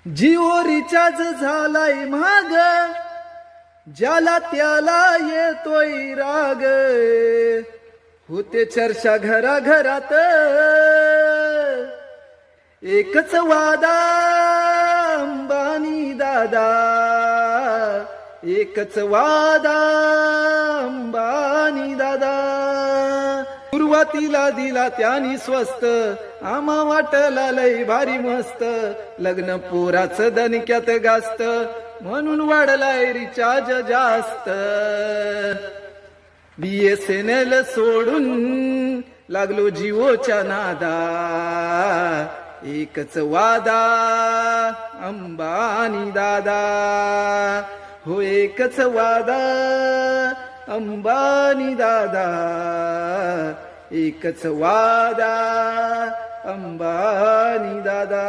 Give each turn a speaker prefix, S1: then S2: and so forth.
S1: Jio recharge झालाय महाग, ज्याला त्याला येतोय राग. होते चर्चा घराघरात, एकच वादा अंबानी दादा, एकच वादा अंबानी दादा. सुरुवातीला दिला त्यानी स्वस्त, आम्हा वाटला लय भारी मस्त. लग्न पोराचं दणक्यात गास्त, म्हणून वाढलाय रिचार्ज जास्त. BSNL सोडून लागलो जिओच्या नादा, एकच वादा अंबानी दादा. हो एकच वादा अंबानी दादा, एकच वादा अंबानी दादा.